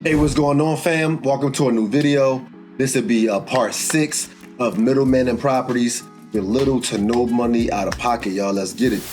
Hey, what's going on, fam? Welcome to a new video. This will be part 6 of middlemen and properties with little to no money out of pocket, y'all. Let's get it.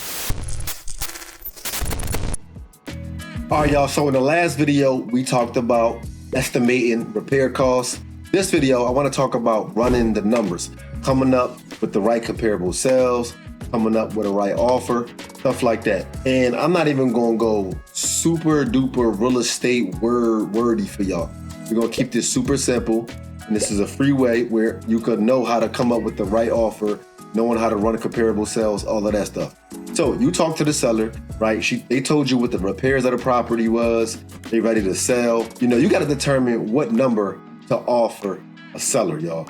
All right, y'all. So in the last video, we talked about estimating repair costs. This video, I want to talk about running the numbers, coming up with the right comparable sales, coming up with a right offer, stuff like that. And I'm not even gonna go super duper real estate wordy for y'all. We're gonna keep this super simple. And this is a free way where you could know how to come up with the right offer, knowing how to run a comparable sales, all of that stuff. So you talk to the seller, right? They told you what the repairs of the property was. They ready to sell. You gotta determine what number to offer a seller, y'all.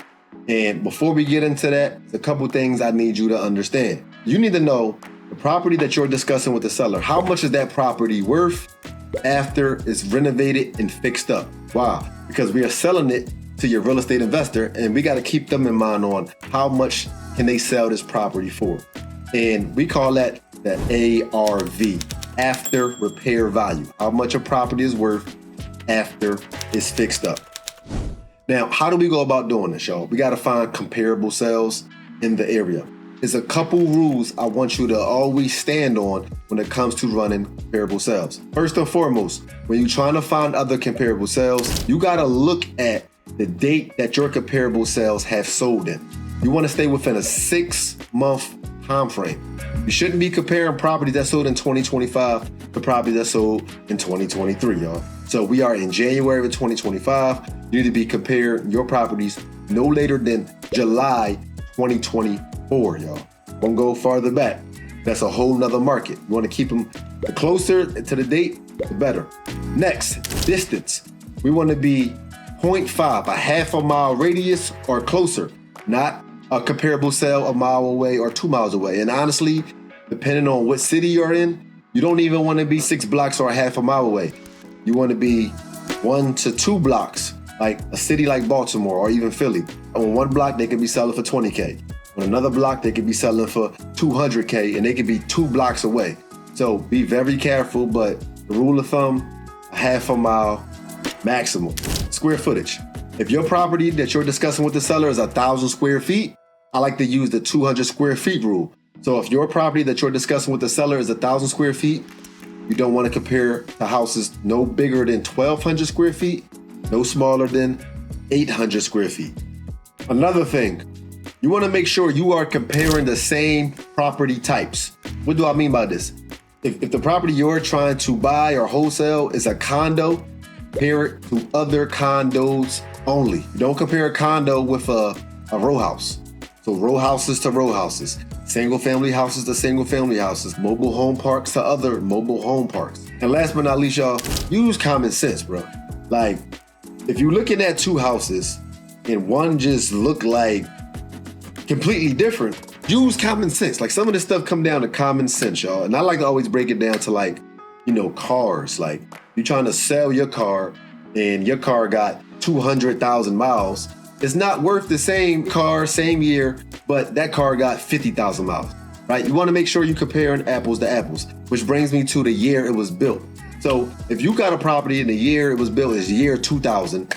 And before we get into that, there's a couple things I need you to understand. You need to know the property that you're discussing with the seller. How much is that property worth after it's renovated and fixed up? Why? Because we are selling it to your real estate investor, and we got to keep them in mind on how much can they sell this property for. And we call that the ARV, after repair value. How much a property is worth after it's fixed up. Now, how do we go about doing this, y'all? We got to find comparable sales in the area. There's a couple rules I want you to always stand on when it comes to running comparable sales. First and foremost, when you're trying to find other comparable sales, you got to look at the date that your comparable sales have sold in. You want to stay within a 6-month time frame. You shouldn't be comparing properties that sold in 2025 to properties that sold in 2023, y'all. So we are in January of 2025. You need to be comparing your properties no later than July 2024, y'all. Don't go farther back. That's a whole nother market. You want to keep them the closer to the date, the better. Next, distance. We want to be 0.5, a half a mile radius or closer, not a comparable sale a mile away or 2 miles away. And honestly, depending on what city you're in, you don't even want to be 6 blocks or a half a mile away. You want to be 1 to 2 blocks, like a city like Baltimore or even Philly. On one block, they could be selling for $20K. On another block, they could be selling for $200K, and they could be 2 blocks away. So be very careful, but the rule of thumb, a half a mile maximum. Square footage. If your property that you're discussing with the seller is 1,000 square feet, I like to use the 200 square feet rule. So if your property that you're discussing with the seller is 1,000 square feet, you don't want to compare to houses no bigger than 1,200 square feet, no smaller than 800 square feet. Another thing, you want to make sure you are comparing the same property types. What do I mean by this? If the property you're trying to buy or wholesale is a condo, compare it to other condos only. Don't compare a condo with a row house. So row houses to row houses, single family houses to single family houses, mobile home parks to other mobile home parks. And last but not least, y'all, use common sense, bro. Like, if you're looking at 2 houses and one just look like completely different, use common sense. Like, some of this stuff come down to common sense, y'all. And I like to always break it down to cars. Like, you're trying to sell your car and your car got 200,000 miles. It's not worth the same car, same year, but that car got 50,000 miles, right? You want to make sure you're comparing apples to apples, which brings me to the year it was built. So if you got a property and the year it was built is year 2000,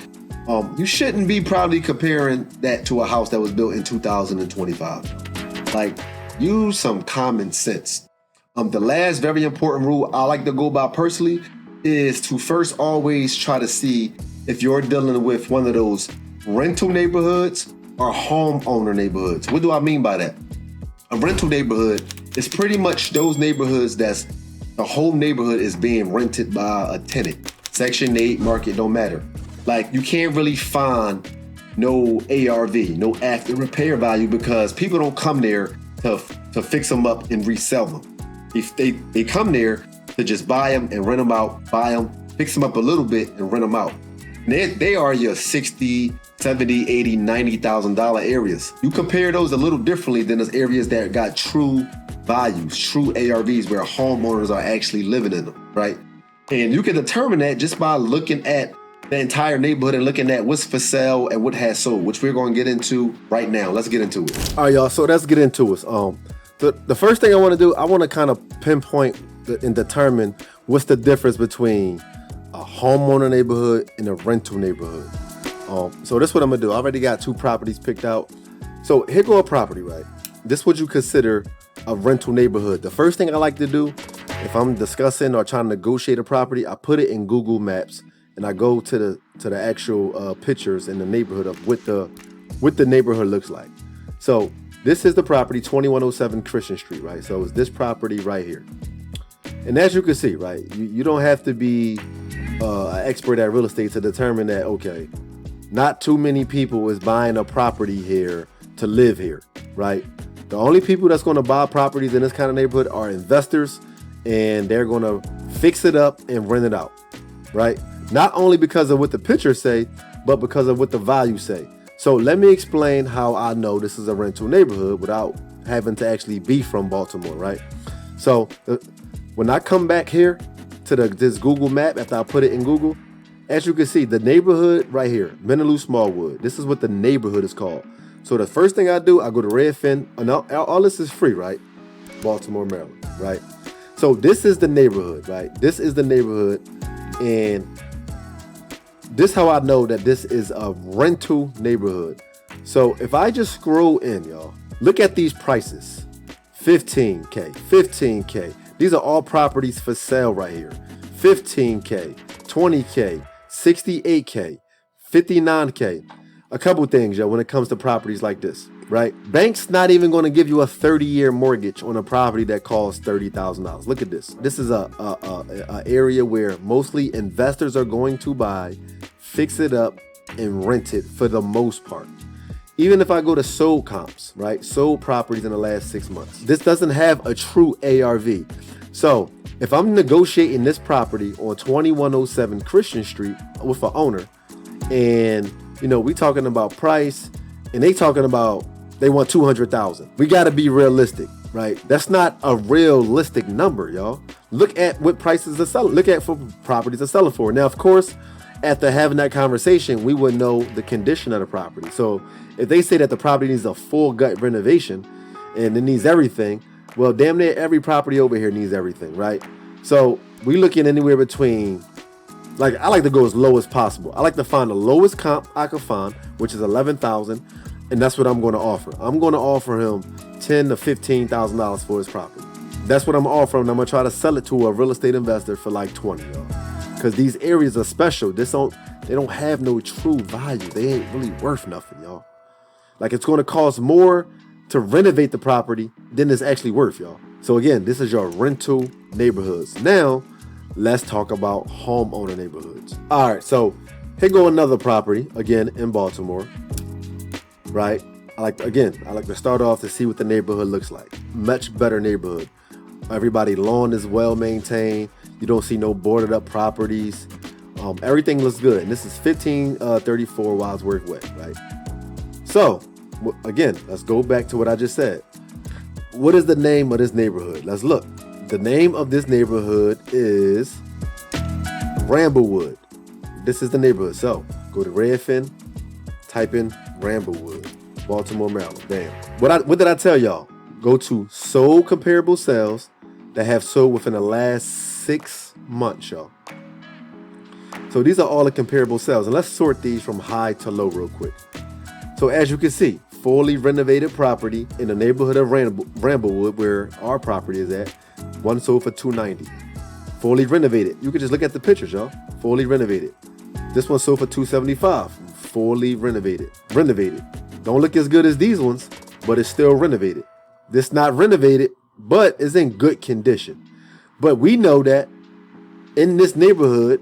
you shouldn't be probably comparing that to a house that was built in 2025. Like, use some common sense. The last very important rule I like to go by personally is to first always try to see if you're dealing with one of those rental neighborhoods or homeowner neighborhoods. What do I mean by that? A rental neighborhood is pretty much those neighborhoods that's the whole neighborhood is being rented by a tenant. Section 8, market, don't matter. Like, you can't really find no ARV, no after repair value, because people don't come there to fix them up and resell them. If they come there to just buy them and rent them out, buy them, fix them up a little bit and rent them out. They are your $60,000, $70,000, $80,000, $90,000 areas. You compare those a little differently than those areas that got true values, true ARVs, where homeowners are actually living in them, right? And you can determine that just by looking at the entire neighborhood and looking at what's for sale and what has sold, which we're going to get into right now. Let's get into it. All right, y'all. So let's get into it. The first thing I want to do, I want to kind of pinpoint and determine what's the difference between a homeowner neighborhood and a rental neighborhood. So this is what I'm gonna do. I already got 2 properties picked out. So here go a property, right? This is what you consider a rental neighborhood. The first thing I like to do, if I'm discussing or trying to negotiate a property, I put it in Google Maps and I go to the actual pictures in the neighborhood of what the neighborhood looks like. So this is the property, 2107 Christian Street, right? So it's this property right here. And as you can see, right, you don't have to be an expert at real estate to determine that, okay, not too many people is buying a property here to live here, right? The only people that's going to buy properties in this kind of neighborhood are investors, and they're going to fix it up and rent it out, right? Not only because of what the pictures say, but because of what the values say. So let me explain how I know this is a rental neighborhood without having to actually be from Baltimore, right? So when I come back here to this Google map, after I put it in Google, as you can see, the neighborhood right here, Menaloo Smallwood, this is what the neighborhood is called. So the first thing I do, I go to Redfin, and all this is free, right? Baltimore, Maryland, right? So this is the neighborhood, right? This is the neighborhood, and this is how I know that this is a rental neighborhood. So if I just scroll in, y'all, look at these prices. 15K, 15K. These are all properties for sale right here. 15K, 20K, 68K, 59K. A couple things, yo, when it comes to properties like this, right? Banks not even going to give you a 30-year mortgage on a property that costs $30,000. Look at this. This is a area where mostly investors are going to buy, fix it up, and rent it for the most part. Even if I go to sold comps, right? Sold properties in the last 6 months. This doesn't have a true ARV. So if I'm negotiating this property on 2107 Christian Street with an owner, and you know, we talking about price, and they talking about they want 200,000. We got to be realistic, right? That's not a realistic number, y'all. Look at what prices are selling. Look at what properties are selling for. Now, of course, after having that conversation, we would know the condition of the property. So if they say that the property needs a full gut renovation and it needs everything, well, damn near every property over here needs everything, right? So we looking anywhere between, like, I like to go as low as possible. I like to find the lowest comp I can find, which is 11,000, and that's what I'm going to offer. I'm going to offer him $10,000 to $15,000 for his property. That's what I'm offering. I'm going to try to sell it to a real estate investor for like 20, y'all. Because these areas are special. They don't have no true value. They ain't really worth nothing, y'all. Like, it's going to cost more to renovate the property than it's actually worth, y'all. So again, this is your rental neighborhoods. Now, let's talk about homeowner neighborhoods. All right, so here go another property, again, in Baltimore, right? I like to start off to see what the neighborhood looks like. Much better neighborhood. Everybody's lawn is well maintained. You don't see no boarded up properties. Everything looks good. And this is 1534 Wadsworth Way, right? So, again, let's go back to what I just said. What is the name of this neighborhood? Let's look. The name of this neighborhood is Ramblewood. This is the neighborhood. So, go to Redfin, type in Ramblewood, Baltimore, Maryland. Damn. What did I tell y'all? Go to sold comparable sales that have sold within the last 6 months, y'all. So these are all the comparable sales. And let's sort these from high to low real quick. So as you can see, fully renovated property in the neighborhood of Ramblewood, where our property is at, one sold for $290. Fully renovated. You can just look at the pictures, y'all. Fully renovated. This one sold for $275. Fully renovated. Renovated. Don't look as good as these ones, but it's still renovated. This not renovated, but is in good condition. But we know that in this neighborhood,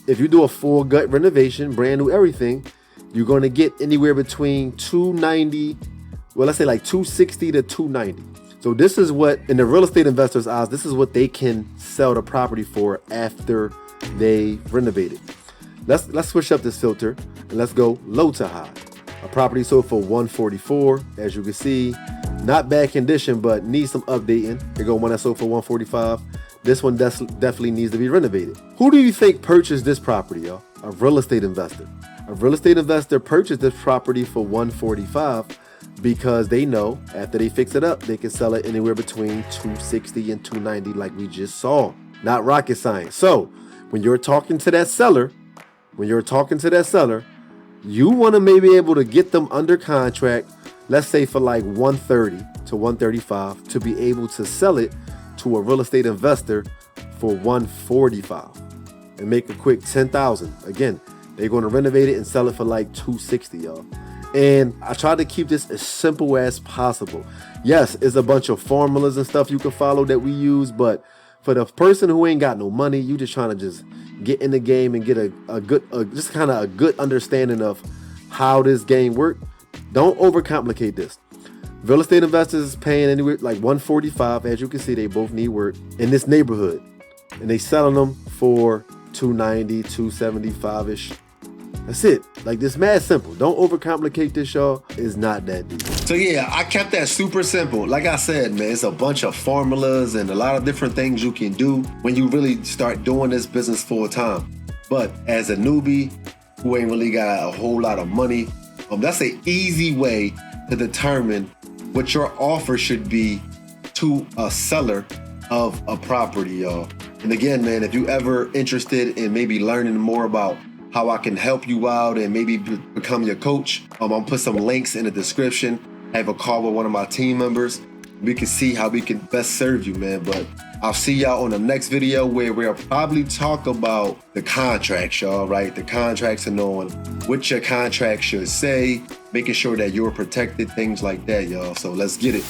if you do a full gut renovation, brand new everything, you're going to get anywhere between $290, well, let's say like $260 to $290. So this is what, in the real estate investor's eyes, this is what they can sell the property for after they renovate it. Let's switch up this filter and let's go low to high. A property sold for $144, as you can see. Not bad condition, but needs some updating. Here go one that sold for $145. This one definitely needs to be renovated. Who do you think purchased this property, y'all? A real estate investor. A real estate investor purchased this property for $145 because they know after they fix it up, they can sell it anywhere between $260 and $290 like we just saw. Not rocket science. So when you're talking to that seller, you want to maybe able to get them under contract, let's say for like 130 to 135, to be able to sell it to a real estate investor for 145 and make a quick 10,000. Again, they're going to renovate it and sell it for like 260, y'all. And I try to keep this as simple as possible. Yes, it's a bunch of formulas and stuff you can follow that we use, but for the person who ain't got no money, you just trying to just get in the game and get a good understanding of how this game works. Don't overcomplicate this. Real estate investors is paying anywhere like 145. As you can see, they both need work in this neighborhood, and they selling them for 290, 275-ish. That's it. Like, this mad simple. Don't overcomplicate this, y'all. It's not that deep. So yeah, I kept that super simple. Like I said, man, it's a bunch of formulas and a lot of different things you can do when you really start doing this business full time. But as a newbie who ain't really got a whole lot of money, that's an easy way to determine what your offer should be to a seller of a property, y'all. And again, man, if you ever interested in maybe learning more about how I can help you out and maybe become your coach, I'll put some links in the description. I have a call with one of my team members. We can see how we can best serve you, man. But I'll see y'all on the next video where we'll probably talk about the contracts, y'all, right? The contracts and knowing what your contract should say, making sure that you're protected, things like that, y'all. So let's get it.